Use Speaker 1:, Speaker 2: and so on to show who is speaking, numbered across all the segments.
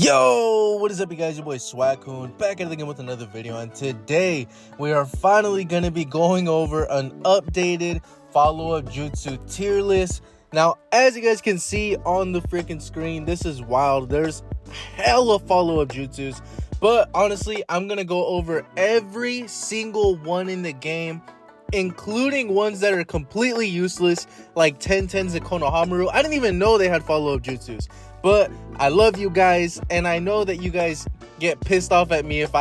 Speaker 1: Yo, what is up, you guys? Your boy Swag-kun back at it again with another video, and today we are finally going to be going over an updated follow-up Jutsu tier list. Now, as you guys can see on the freaking screen, this is wild. There's hella follow-up Jutsus, but honestly, I'm going to go over every single one in the game, including ones that are completely useless, like 10-10s and Konohamaru. I didn't even know they had follow-up Jutsus. But I love you guys, and I know that you guys get pissed off at me if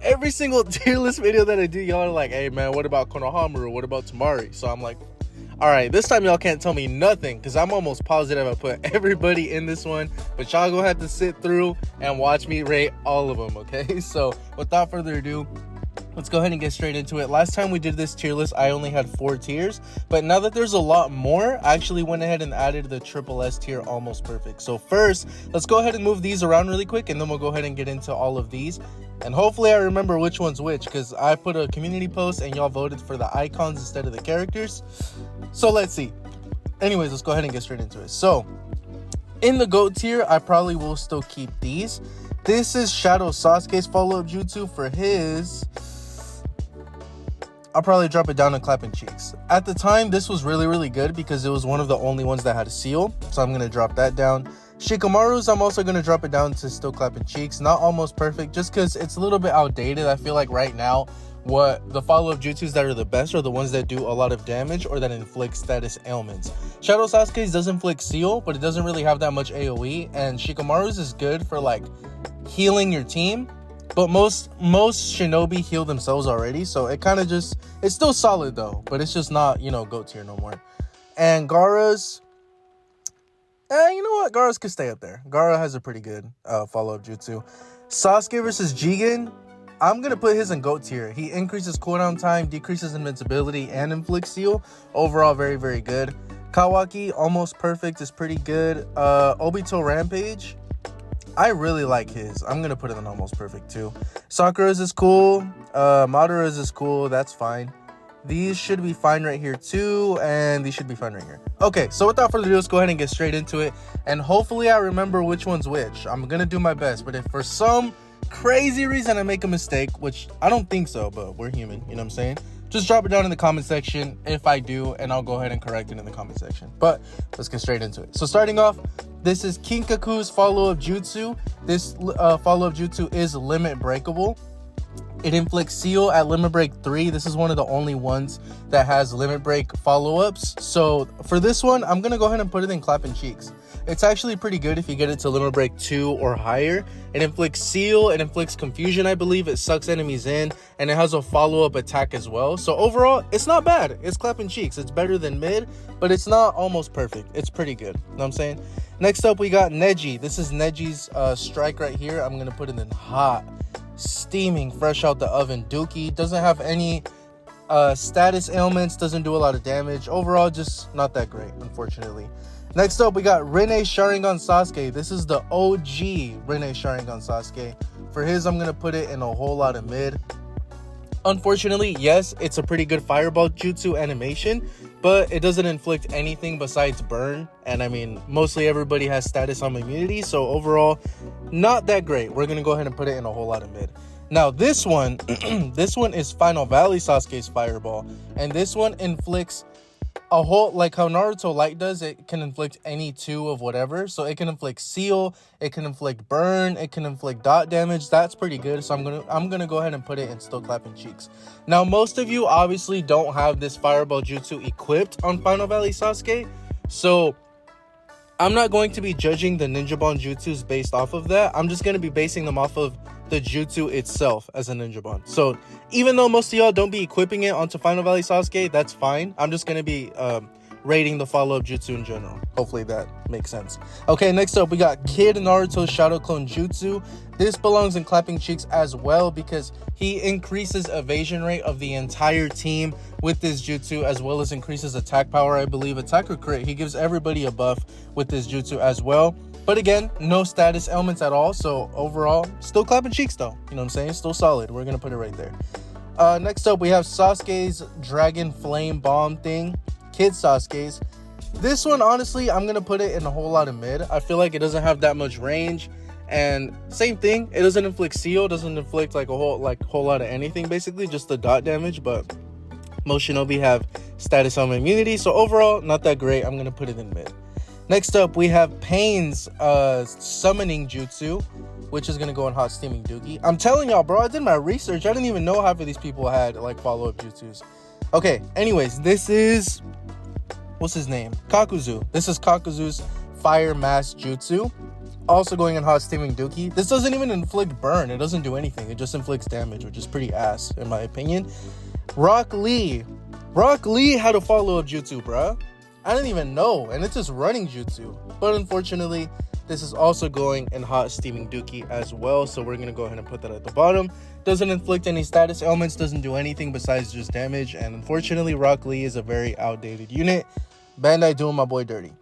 Speaker 1: every single tier list video that I do, y'all are like, hey man, what about Konohamaru? What about Tamari? So I'm like, all right, this time y'all can't tell me nothing, because I'm almost positive I put everybody in this one. But y'all gonna have to sit through and watch me rate all of them, okay? So without further ado, let's go ahead and get straight into it. Last time we did this tier list, I only had 4 tiers. But now that there's a lot more, I actually went ahead and added the triple S tier almost perfect. So first, let's go ahead and move these around really quick, and then we'll go ahead and get into all of these. And hopefully I remember which one's which, because I put a community post and y'all voted for the icons instead of the characters. So let's see. Anyways, let's go ahead and get straight into it. So in the GOAT tier, I probably will still keep these. This is Shadow Sasuke's follow-up Jutsu. For his, I'll probably drop it down to Clapping Cheeks. At the time, this was really good because it was one of the only ones that had a seal. So I'm going to drop that down. Shikamaru's, I'm also going to drop it down to still Clapping Cheeks. Not almost perfect, just because it's a little bit outdated. I feel like right now, what the follow-up Jutsus that are the best are the ones that do a lot of damage or that inflict status ailments. Shadow Sasuke's does inflict seal, but it doesn't really have that much AoE. And Shikamaru's is good for like healing your team. But most shinobi heal themselves already, so it kind of just, it's still solid though, but it's just not, you know, GOAT tier no more. And Gaara's, you know what, Gaara's could stay up there. Gaara has a pretty good follow-up jutsu. Sasuke versus Jigen, I'm gonna put his in GOAT tier. He increases cooldown time, decreases invincibility, and inflicts seal. Overall, very good. Kawaki, almost perfect, is pretty good. Obito Rampage, I really like his. I'm going to put it in almost perfect too. Sakura's is cool. Madara's is cool. That's fine. These should be fine right here too. And these should be fine right here. Okay, so without further ado, let's go ahead and get straight into it. And hopefully I remember which one's which. I'm going to do my best. But if for some crazy reason I make a mistake, which I don't think so, but we're human, you know what I'm saying? Just drop it down in the comment section if I do, and I'll go ahead and correct it in the comment section. But let's get straight into it. So starting off, this is Kinkaku's follow-up jutsu. This follow-up jutsu is limit breakable. It inflicts seal at limit break 3. This is one of the only ones that has limit break follow-ups. So for this one, I'm going to go ahead and put it in Clapping Cheeks. It's actually pretty good if you get it to limit break 2 or higher. It inflicts seal, it inflicts confusion, I believe. It sucks enemies in, and it has a follow-up attack as well. So overall, it's not bad. It's Clapping Cheeks. It's better than mid, but it's not almost perfect. It's pretty good. You know what I'm saying? Next up, we got Neji. This is Neji's strike right here. I'm going to put it in hot, steaming, fresh out the oven dookie. Doesn't have any status ailments, doesn't do a lot of damage. Overall, just not that great, unfortunately. Next up, we got Rene Sharingan Sasuke. This is the OG Rene Sharingan Sasuke. For his, I'm going to put it in a whole lot of mid. Unfortunately, yes, it's a pretty good fireball jutsu animation, but it doesn't inflict anything besides burn. And I mean, mostly everybody has status on immunity, so overall, not that great. We're going to go ahead and put it in a whole lot of mid. Now, this one, this one is Final Valley Sasuke's fireball, and this one inflicts a whole, like how Naruto Light does, it can inflict any 2 of whatever. So it can inflict seal, it can inflict burn, it can inflict dot damage. That's pretty good. So I'm gonna go ahead and put it in still Clapping Cheeks. Now, most of you obviously don't have this fireball jutsu equipped on Final Valley Sasuke, so I'm not going to be judging the Ninja Bond jutsus based off of that. I'm just going to be basing them off of the jutsu itself as a Ninja Bond. So even though most of y'all don't be equipping it onto Final Valley Sasuke, that's fine. I'm just going to be rating the follow-up jutsu in general. Hopefully that makes sense. Okay, next up, we got Kid Naruto's Shadow Clone Jutsu. This belongs in Clapping Cheeks as well because he increases evasion rate of the entire team with this jutsu, as well as increases attack power, I believe. Attack or crit, he gives everybody a buff with this jutsu as well. But again, no status ailments at all. So overall, still Clapping Cheeks though. You know what I'm saying? Still solid. We're going to put it right there. Next up, we have Sasuke's Dragon Flame Bomb thing. Kid Sasuke's. This one, honestly, I'm going to put it in a whole lot of mid. I feel like it doesn't have that much range. And same thing, it doesn't inflict seal, doesn't inflict like a whole lot of anything, basically just the dot damage. But most shinobi have status element immunity, so overall not that great. I'm gonna put it in mid. Next up, we have Pain's summoning jutsu, which is gonna go in hot steaming dookie. I'm telling y'all, bro, I did my research. I didn't even know half of these people had like follow-up jutsus. Okay, anyways, this is, what's his name? Kakuzu. This is Kakuzu's fire mass jutsu, also going in hot steaming dookie. This doesn't even inflict burn. It doesn't do anything. It just inflicts damage, which is pretty ass in my opinion. Rock Lee had a follow-up jutsu, bruh. I didn't even know, and it's just running jutsu. But unfortunately, this is also going in hot steaming dookie as well, so we're gonna go ahead and put that at the bottom. Doesn't inflict any status ailments, doesn't do anything besides just damage, and unfortunately, Rock Lee is a very outdated unit. Bandai doing my boy dirty.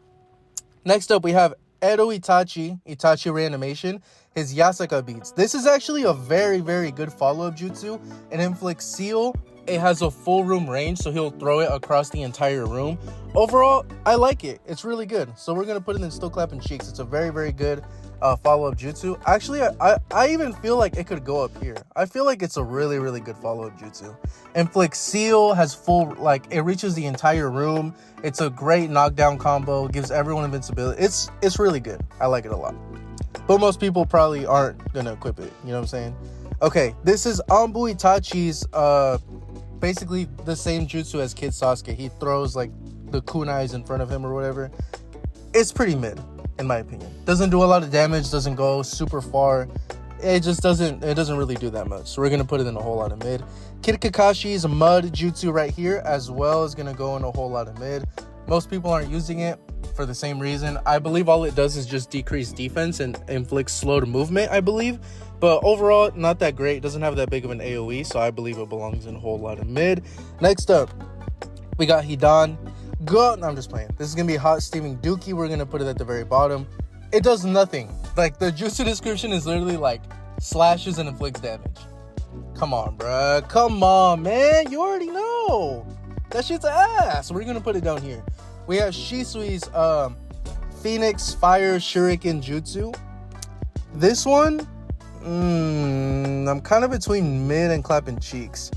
Speaker 1: Next up, we have Edo Itachi reanimation, his Yasaka beats. This is actually a very, very good follow-up jutsu. It inflicts seal. It has a full room range, so he'll throw it across the entire room. Overall, I like it. It's really good. So we're going to put it in Still Clapping Cheeks. It's a very, very good follow-up jutsu. Actually, I even feel like it could go up here. I feel like it's a really, really good follow-up jutsu. Inflict seal, has full, like, it reaches the entire room. It's a great knockdown combo, gives everyone invincibility. It's really good. I like it a lot. But most people probably aren't going to equip it. You know what I'm saying? Okay, this is Anbu Itachi's basically the same jutsu as Kid Sasuke. He throws like the kunais in front of him or whatever. It's pretty mid in my opinion. Doesn't do a lot of damage, doesn't go super far. It doesn't really do that much. So we're gonna put it in a whole lot of mid. Kid Kakashi's mud jutsu right here as well is gonna go in a whole lot of mid. Most people aren't using it for the same reason. I believe all it does is just decrease defense and inflicts slowed movement, I believe. But overall, not that great. Doesn't have that big of an AoE, so I believe it belongs in a whole lot of mid. Next up, we got Hidan. No, I'm just playing. This is going to be hot steaming dookie. We're going to put it at the very bottom. It does nothing. Like, the jutsu description is literally like, slashes and inflicts damage. Come on, bruh. Come on, man. You already know. That shit's ass. We're going to put it down here. We have Shisui's Phoenix Fire Shuriken Jutsu. This one, I'm kind of between mid and clapping cheeks.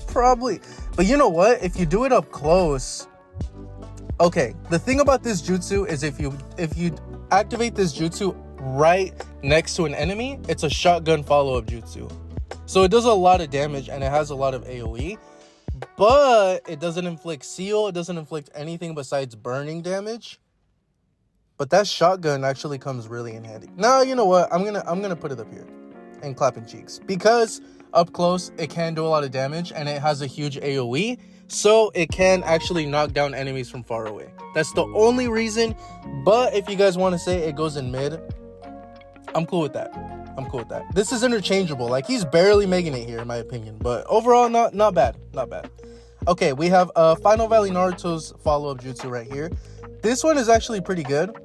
Speaker 1: Probably. But you know what? If you do it up close... Okay, the thing about this jutsu is if you activate this jutsu right next to an enemy, it's a shotgun follow-up jutsu. So it does a lot of damage and it has a lot of AoE. But it doesn't inflict seal. It doesn't inflict anything besides burning damage. But that shotgun actually comes really in handy. Now, you know what? I'm gonna put it up here in clapping cheeks because up close it can do a lot of damage and it has a huge AoE, so it can actually knock down enemies from far away. That's the only reason. But if you guys want to say it goes in mid, I'm cool with that. This is interchangeable. Like, he's barely making it here in my opinion, but overall not bad. Okay, we have Final Valley Naruto's follow-up jutsu right here. This one is actually pretty good.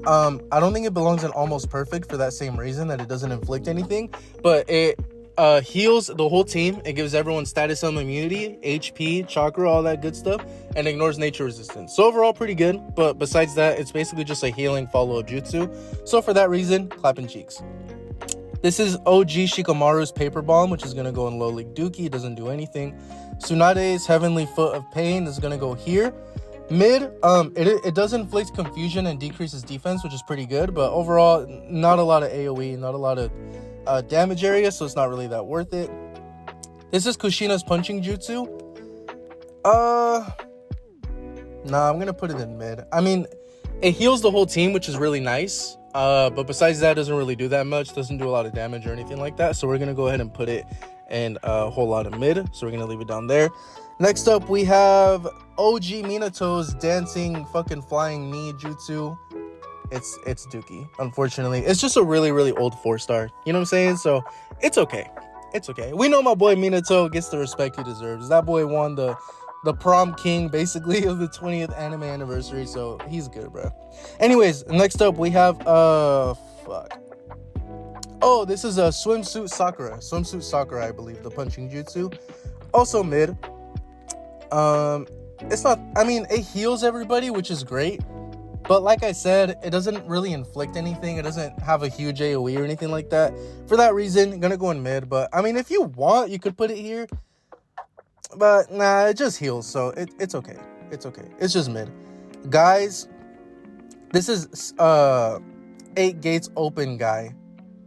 Speaker 1: I don't think it belongs in almost perfect for that same reason, that it doesn't inflict anything, but it heals the whole team. It gives everyone status immunity, HP, chakra, all that good stuff, and ignores nature resistance. So overall pretty good, but besides that, it's basically just a healing follow-up jutsu. So for that reason, clapping cheeks. This is OG Shikamaru's Paper Bomb, which is going to go in low league dookie. It doesn't do anything. Tsunade's Heavenly Foot of Pain is going to go here. Mid, it does inflict confusion and decreases defense, which is pretty good, but overall, not a lot of AoE, not a lot of damage area, so it's not really that worth it. This is Kushina's Punching Jutsu. Nah, I'm gonna put it in mid. I mean, it heals the whole team, which is really nice, but besides that, it doesn't really do that much, doesn't do a lot of damage or anything like that, so we're gonna go ahead and put it in a whole lot of mid, so we're gonna leave it down there. Next up, we have OG Minato's dancing fucking flying knee jutsu. It's dookie, unfortunately. It's just a really, really old 4-star. You know what I'm saying? So it's okay. We know my boy Minato gets the respect he deserves. That boy won the prom king, basically, of the 20th anime anniversary, so he's good, bro. Anyways, next up, we have, this is a Swimsuit Sakura, I believe, the punching jutsu. Also mid. It's not, I mean, it heals everybody, which is great, But like I said, it doesn't really inflict anything. It doesn't have a huge AoE or anything like that. For that reason, I'm gonna go in mid. But I mean, if you want, you could put it here. But nah, it just heals, so it's okay. It's okay. It's just mid. Guys, this is 8 gates open guy.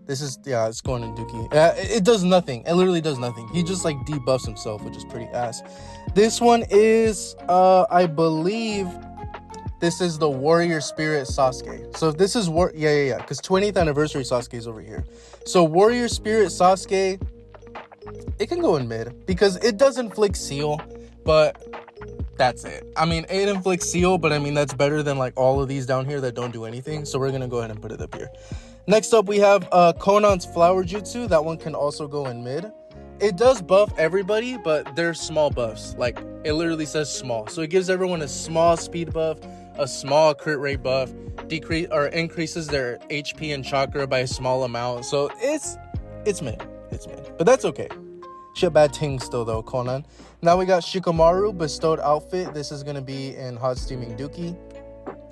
Speaker 1: This is, yeah, it's going in Dookie. It does nothing. It literally does nothing. He just like debuffs himself, which is pretty ass. This one is, I believe this is the Warrior Spirit Sasuke. So this is, yeah, because 20th anniversary Sasuke is over here. So Warrior Spirit Sasuke, it can go in mid because it does inflict seal, but that's it. I mean, it inflicts seal, but I mean, that's better than like all of these down here that don't do anything. So we're going to go ahead and put it up here. Next up, we have Konan's Flower Jutsu. That one can also go in mid. It does buff everybody, but they're small buffs. Like, it literally says small. So it gives everyone a small speed buff, a small crit rate buff, decrease or increases their HP and chakra by a small amount. So it's mid. It's mid. But that's okay. Shit bad ting still though, Konan. Now we got Shikamaru bestowed outfit. This is gonna be in hot steaming Dookie.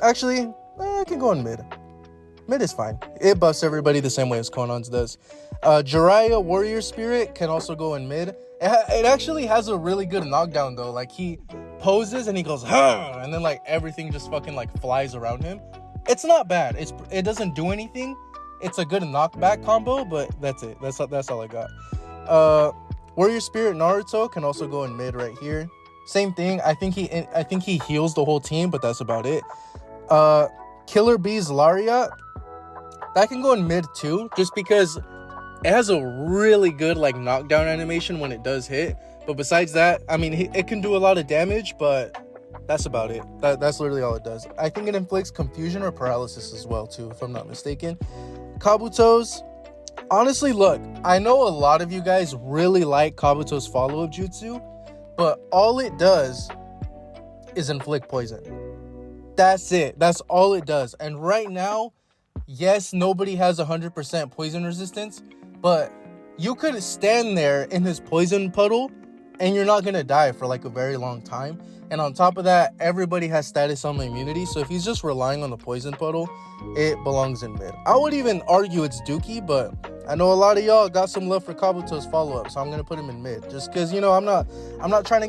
Speaker 1: Actually, I can go in mid. Mid is fine. It buffs everybody the same way as Konan's does. Jiraiya Warrior Spirit can also go in mid. It actually has a really good knockdown though. Like, he poses and he goes, huh! And then like everything just fucking like flies around him. It's not bad. It doesn't do anything. It's a good knockback combo, but that's it. That's all I got. Warrior Spirit Naruto can also go in mid right here. Same thing. I think he heals the whole team, but that's about it. Killer Bees Lariat, that can go in mid too, just because it has a really good like knockdown animation when it does hit. But besides that, I mean, it can do a lot of damage, but that's about it. That's literally all it does. I think it inflicts confusion or paralysis as well too, if I'm not mistaken. Kabuto's, honestly, look, I know a lot of you guys really like Kabuto's follow-up jutsu, but all it does is inflict poison. That's it. That's all it does. And right now, yes, nobody has 100% poison resistance, but you could stand there in his poison puddle and you're not gonna die for like a very long time. And on top of that, everybody has status on immunity, so if he's just relying on the poison puddle, it belongs in mid. I would even argue it's Dookie, but I know a lot of y'all got some love for Kabuto's follow-up, so I'm gonna put him in mid. Just because, you know, I'm not trying to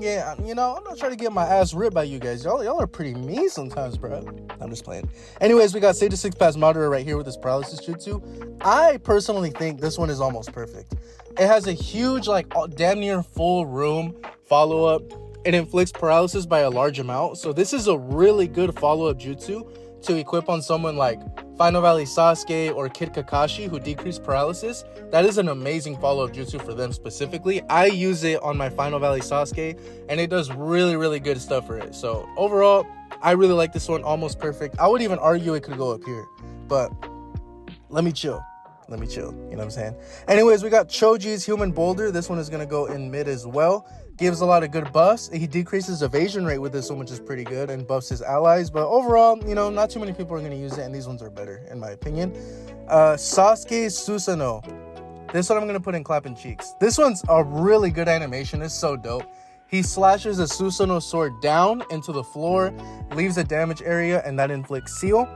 Speaker 1: get my ass ripped by you guys. Y'all are pretty mean sometimes, bro. I'm just playing. Anyways, we got Stage 6 Pass Madara right here with this Paralysis Jutsu. I personally think this one is almost perfect. It has a huge, like, damn near full room follow-up. It inflicts paralysis by a large amount. So this is a really good follow-up jutsu to equip on someone like Final Valley Sasuke or Kid Kakashi who decrease paralysis. That is an amazing follow-up jutsu for them specifically. I use it on my Final Valley Sasuke and it does really, really good stuff for it. So overall, I really like this one. Almost perfect. I would even argue it could go up here, but let me chill. You know what I'm saying? Anyways, we got Choji's Human Boulder. This one is going to go in mid as well. Gives a lot of good buffs. He decreases evasion rate with this one, which is pretty good, and buffs his allies. But overall, you know, not too many people are going to use it, and these ones are better, in my opinion. Sasuke's Susanoo. This one I'm going to put in clapping cheeks. This one's a really good animation. It's so dope. He slashes a Susanoo sword down into the floor, leaves a damage area, and that inflicts seal.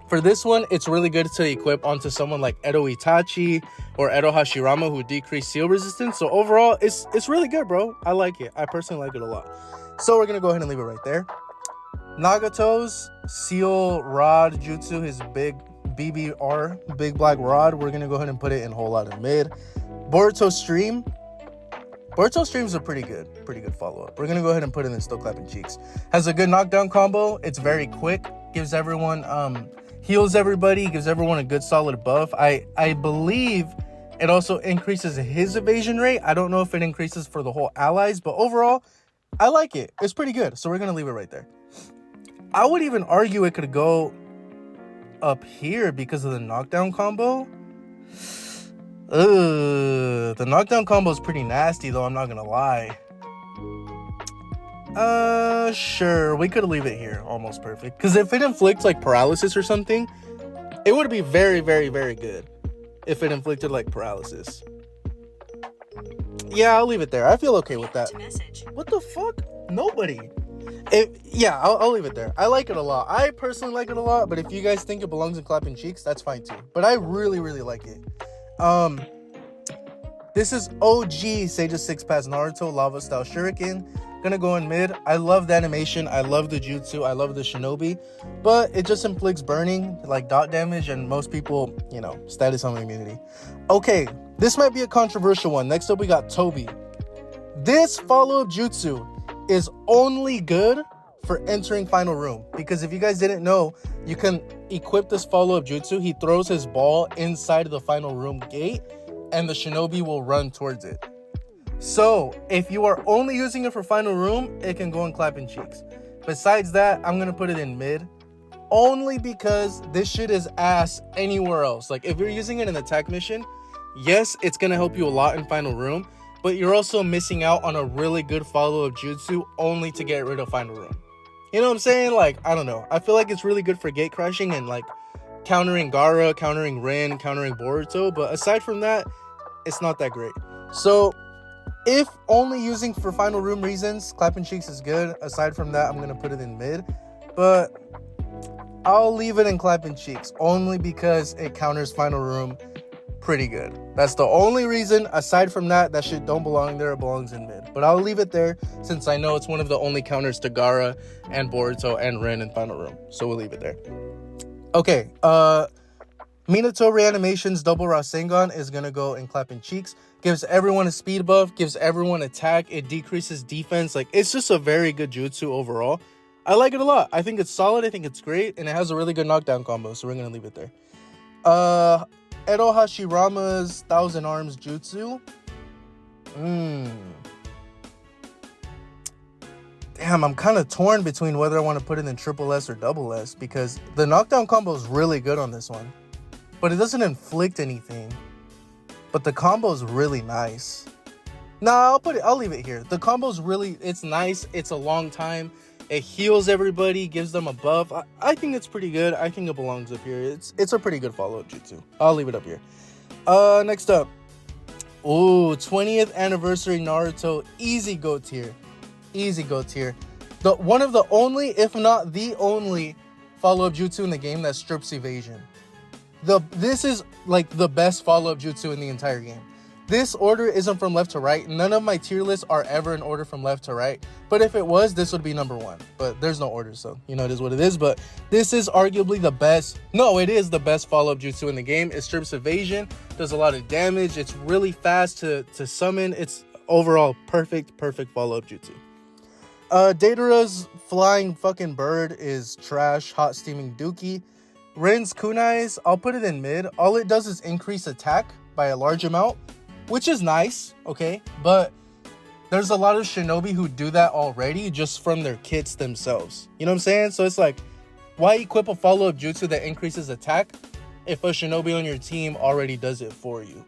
Speaker 1: For this one, it's really good to equip onto someone like Edo Itachi or Edo Hashirama who decrease seal resistance. So overall, it's really good, bro. I like it. I personally like it a lot. So we're going to go ahead and leave it right there. Nagato's Seal Rod Jutsu, his big BBR, big black rod. We're going to go ahead and put it in whole lot of mid. Boruto Stream. Boruto Stream's a pretty good follow-up. We're going to go ahead and put it in Still Clapping Cheeks. Has a good knockdown combo. It's very quick. Gives everyone... heals everybody, gives everyone a good solid buff. I believe it also increases his evasion rate. I don't know if it increases for the whole allies, but overall, I like it. It's pretty good. So we're going to leave it right there. I would even argue it could go up here because of the knockdown combo. The knockdown combo is pretty nasty though, I'm not going to lie. Sure, we could leave it here, almost perfect. Because if it inflicts like paralysis or something, it would be very, very, very good if it inflicted like paralysis. Yeah, I'll leave it there. I feel okay with that. What the fuck? Nobody. Yeah, I'll leave it there. I like it a lot. I personally like it a lot, but if you guys think it belongs in clapping cheeks, that's fine too. But I really, really like it. This is OG Sage 6 Pass Naruto Lava Style Shuriken. Gonna go in mid. I love the animation. I love the jutsu. I love the shinobi. But it just inflicts burning, like dot damage, and most people, you know, status on immunity. Okay, this might be a controversial one. Next up, we got Toby. This follow-up jutsu is only good for entering final room, because if you guys didn't know, you can equip this follow-up jutsu. He throws his ball inside of the final room gate and the shinobi will run towards it. So if you are only using it for final room, it can go in clapping cheeks. Besides that, I'm gonna put it in mid, only because this shit is ass anywhere else. Like if you're using it in attack mission, yes, it's gonna help you a lot in final room, but you're also missing out on a really good follow-up jutsu only to get rid of final room. You know what I'm saying? Like, I don't know. I feel like it's really good for gate crashing and like countering Gaara, countering Rin, countering Boruto. But aside from that, it's not that great. So if only using for final room reasons, clapping cheeks is good. Aside from that, I'm going to put it in mid. But I'll leave it in clapping cheeks only because it counters final room pretty good. That's the only reason. Aside from that, that shit don't belong there. It belongs in mid. But I'll leave it there since I know it's one of the only counters to Gaara and Boruto and Rin in final room. So we'll leave it there. Okay, Minato Reanimation's double Rasengan is gonna go in clapping cheeks. Gives everyone a speed buff, gives everyone attack, it decreases defense. Like, it's just a very good jutsu overall. I like it a lot. I think it's solid, I think it's great, and it has a really good knockdown combo, so we're gonna leave it there. Edo Hashirama's Thousand Arms Jutsu. Damn, I'm kind of torn between whether I want to put it in triple S or double S, because the knockdown combo is really good on this one, but it doesn't inflict anything. But the combo is really nice. Nah, I'll leave it here. The combo's really, it's nice. It's a long time. It heals everybody, gives them a buff. I think it's pretty good. I think it belongs up here. It's a pretty good follow-up jutsu. I'll leave it up here. Next up. Ooh, 20th anniversary Naruto. Easy go tier. Easy go tier. One of the only, if not the only, follow-up jutsu in the game that strips evasion. This is like the best follow-up jutsu in the entire game. This order isn't from left to right. None of my tier lists are ever in order from left to right. But if it was, this would be number one. But there's no order, so you know it is what it is. But this is arguably the best. No, it is the best follow-up jutsu in the game. It strips evasion, does a lot of damage. It's really fast to summon. It's overall perfect follow-up jutsu. Datara's flying fucking bird is trash. Hot steaming dookie. Rin's kunais, I'll put it in mid. All it does is increase attack by a large amount, which is nice, okay? But there's a lot of shinobi who do that already just from their kits themselves. You know what I'm saying? So it's like, why equip a follow-up jutsu that increases attack if a shinobi on your team already does it for you?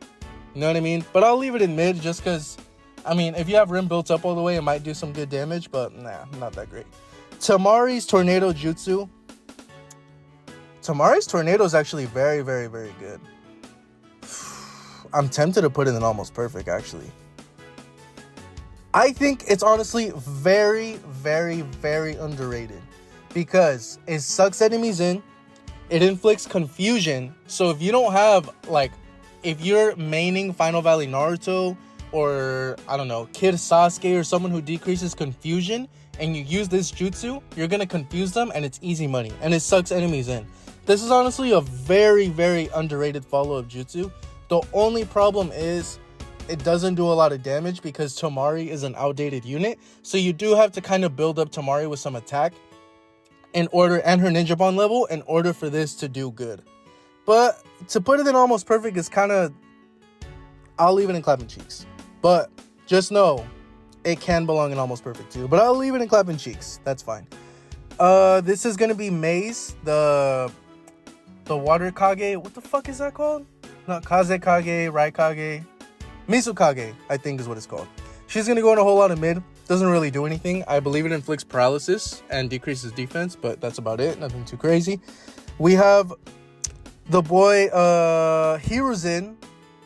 Speaker 1: You know what I mean? But I'll leave it in mid just because, I mean, if you have Rin built up all the way, it might do some good damage, but nah, not that great. Tamari's Tornado Jutsu. Tamari's Tornado is actually very good. I'm tempted to put it in almost perfect, actually. I think it's honestly very underrated because it sucks enemies in, it inflicts confusion. So if you don't have, like, if you're maining Final Valley Naruto or, I don't know, Kid Sasuke or someone who decreases confusion and you use this jutsu, you're gonna confuse them and it's easy money and it sucks enemies in. This is honestly a very underrated follow-up jutsu. The only problem is it doesn't do a lot of damage because Tamari is an outdated unit. So you do have to kind of build up Tamari with some attack in order, and her ninja bond level, in order for this to do good. But to put it in almost perfect is kind of, I'll leave it in clapping cheeks. But just know it can belong in almost perfect too. But I'll leave it in clapping cheeks. That's fine. This is going to be Maze, the water Kage. What the fuck is that called? Not Kaze Kage, Rai Kage. Misu Kage, I think is what it's called. She's going to go in a whole lot of mid. Doesn't really do anything. I believe it inflicts paralysis and decreases defense, but that's about it. Nothing too crazy. We have the boy Hiruzen.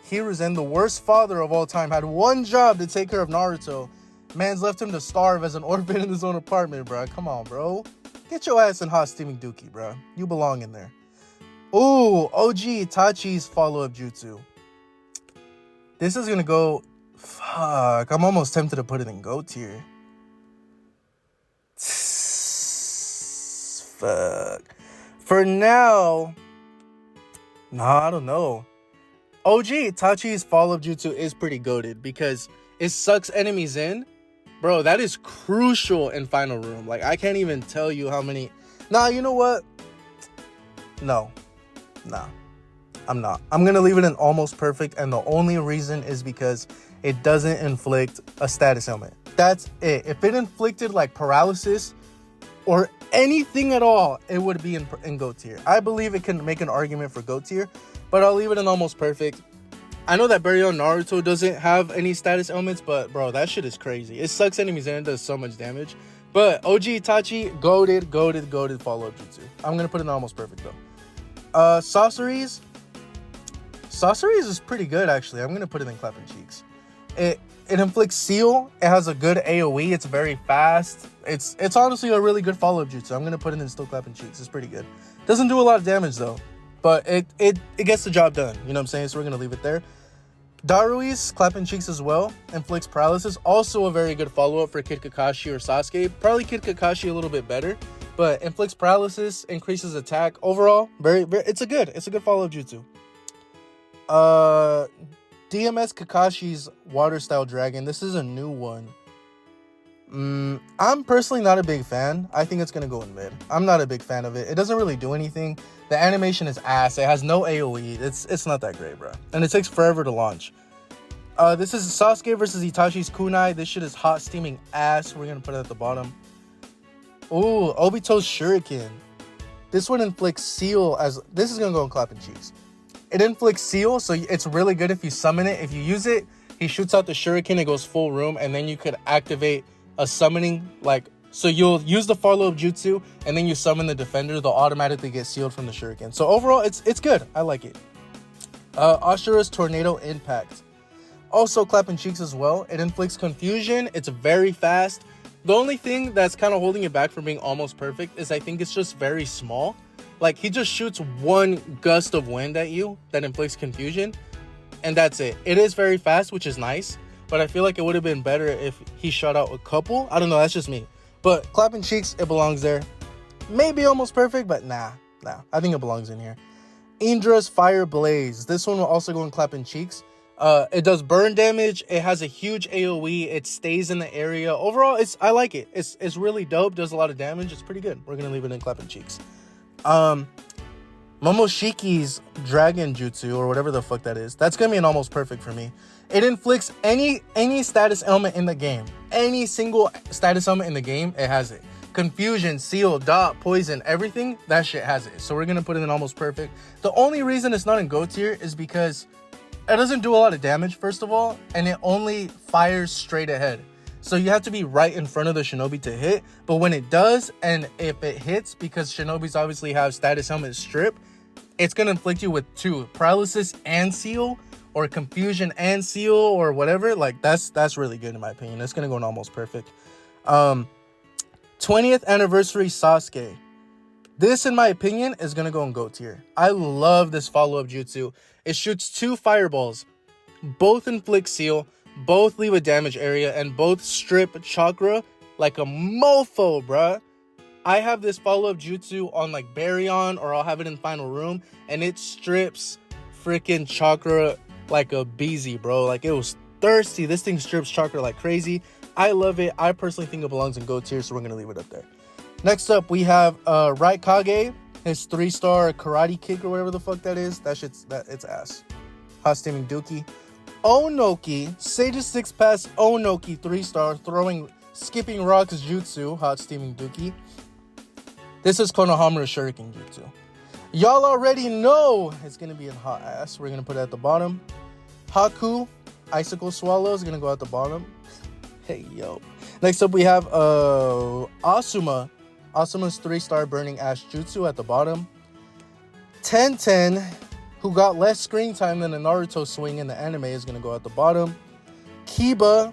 Speaker 1: Hiruzen, the worst father of all time, had one job to take care of Naruto. Man's left him to starve as an orphan in his own apartment, bro. Come on, bro. Get your ass in hot steaming dookie, bro. You belong in there. Ooh, OG Itachi's follow-up jutsu. This is gonna go... Fuck, I'm almost tempted to put it in GOAT tier. Fuck. For now... Nah, I don't know. OG Itachi's follow-up jutsu is pretty goated because it sucks enemies in. Bro, that is crucial in Final Room. Like, I can't even tell you how many... Nah, you know what? No. Nah. I'm not. I'm going to leave it in almost perfect, and the only reason is because it doesn't inflict a status ailment. That's it. If it inflicted, like, paralysis or anything at all, it would be in GOAT tier. I believe it can make an argument for GOAT tier, but I'll leave it in almost perfect. I know that Baryon Naruto doesn't have any status ailments, but bro, that shit is crazy. It sucks enemies and it does so much damage. But OG Itachi, goated follow-up jutsu. I'm gonna put it in almost perfect though. Sorceries is pretty good actually. I'm gonna put it in clapping cheeks. It inflicts seal. It has a good AoE. It's very fast. It's honestly a really good follow-up jutsu. I'm gonna put it in still clapping cheeks. It's pretty good. Doesn't do a lot of damage though, but it gets the job done. You know what I'm saying? So we're gonna leave it there. Darui's clapping cheeks as well. Inflicts paralysis. Also a very good follow-up for Kid Kakashi or Sasuke. Probably Kid Kakashi a little bit better, but inflicts paralysis, increases attack. Overall, it's a good follow-up jutsu. DMS Kakashi's water style dragon. This is a new one. I'm personally not a big fan. I think it's gonna go in mid. I'm not a big fan of it. It doesn't really do anything. The animation is ass. It has no AoE. It's not that great, bro. And it takes forever to launch. This is Sasuke versus Itachi's kunai. This shit is hot steaming ass. We're gonna put it at the bottom. Ooh, Obito's shuriken. This one inflicts seal as... This is gonna go in clapping cheeks. It inflicts seal, so it's really good if you summon it. If you use it, he shoots out the shuriken, it goes full room, and then you could activate a summoning, like... So you'll use the follow-up jutsu, and then you summon the defender. They'll automatically get sealed from the shuriken. So overall, it's good. I like it. Ashura's Tornado Impact. Also clapping cheeks as well. It inflicts confusion. It's very fast. The only thing that's kind of holding it back from being almost perfect is I think it's just very small. Like, he just shoots one gust of wind at you that inflicts confusion, and that's it. It is very fast, which is nice, but I feel like it would have been better if he shot out a couple. I don't know, that's just me. But clapping cheeks, it belongs there. Maybe almost perfect, but nah. I think it belongs in here. Indra's Fire Blaze. This one will also go in clapping cheeks. It does burn damage. It has a huge AoE. It stays in the area. Overall, I like it. It's really dope. Does a lot of damage. It's pretty good. We're gonna leave it in clapping cheeks. Momoshiki's Dragon Jutsu, or whatever the fuck that is. That's gonna be an almost perfect for me. It inflicts any status ailment in the game. Any single status ailment in the game, it has it. Confusion, seal, dot, poison, everything, that shit has it. So we're gonna put it in almost perfect. The only reason it's not in GOAT tier is because it doesn't do a lot of damage, first of all, and it only fires straight ahead. So you have to be right in front of the shinobi to hit. But when it does, and if it hits, because shinobis obviously have status helmet strip, it's gonna inflict you with two, paralysis and seal, or confusion and seal, or whatever. Like, that's really good in my opinion. It's gonna go in almost perfect. 20th anniversary Sasuke. This, in my opinion, is gonna go in GOAT tier. I love this follow-up jutsu. It shoots two fireballs. Both inflict seal, both leave a damage area, and both strip chakra like a mofo, bruh. I have this follow-up jutsu on like Baryon, or I'll have it in Final Room, and it strips freaking chakra like a beezy, bro. Like, it was thirsty. This thing strips chakra like crazy. I love it. I personally think it belongs in GOAT tier, so we're gonna leave it up there. Next up, we have Right Kage, his 3-star karate kick, or whatever the fuck that is. It's ass. Hot steaming dookie. Onoki, Sage's 6 pass Onoki 3-star, skipping rocks jutsu, hot steaming dookie. This is Konohama's shuriken jutsu. Y'all already know it's gonna be in hot ass. We're gonna put it at the bottom. Haku, icicle swallow, is gonna go at the bottom. Hey, yo. Next up, we have Asuma's 3-star burning ash jutsu at the bottom. Tenten, who got less screen time than a Naruto swing in the anime, is gonna go at the bottom. Kiba,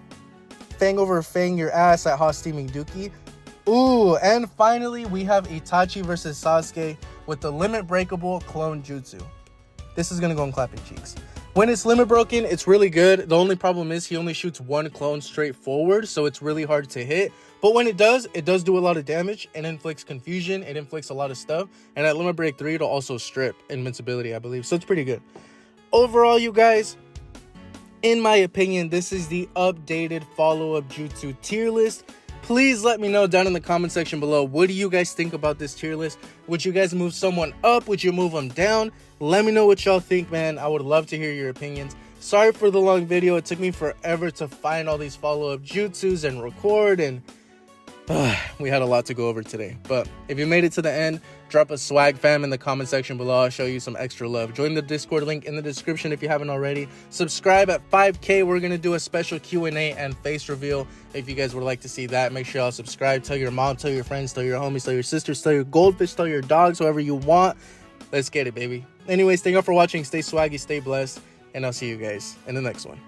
Speaker 1: fang over fang your ass at hot steaming dookie. Ooh, and finally, we have Itachi versus Sasuke with the limit breakable clone jutsu. This is gonna go in clapping cheeks. When it's limit broken, it's really good. The only problem is he only shoots one clone straight forward, so it's really hard to hit. But when it does do a lot of damage. It inflicts confusion, it inflicts a lot of stuff. And at limit break 3, it'll also strip invincibility, I believe. So it's pretty good. Overall, you guys, in my opinion, this is the updated follow-up jutsu tier list. Please let me know down in the comment section below, what do you guys think about this tier list? Would you guys move someone up? Would you move them down? Let me know what y'all think, man. I would love to hear your opinions. Sorry for the long video. It took me forever to find all these follow-up jutsus and record, and we had a lot to go over today. But if you made it to the end, drop a swag fam in the comment section below. I'll show you some extra love. Join the Discord link in the description if you haven't already. Subscribe at 5K. We're going to do a special Q&A and face reveal. If you guys would like to see that, make sure y'all subscribe. Tell your mom, tell your friends, tell your homies, tell your sisters, tell your goldfish, tell your dogs, whoever you want. Let's get it, baby. Anyways, thank y'all for watching. Stay swaggy, stay blessed, and I'll see you guys in the next one.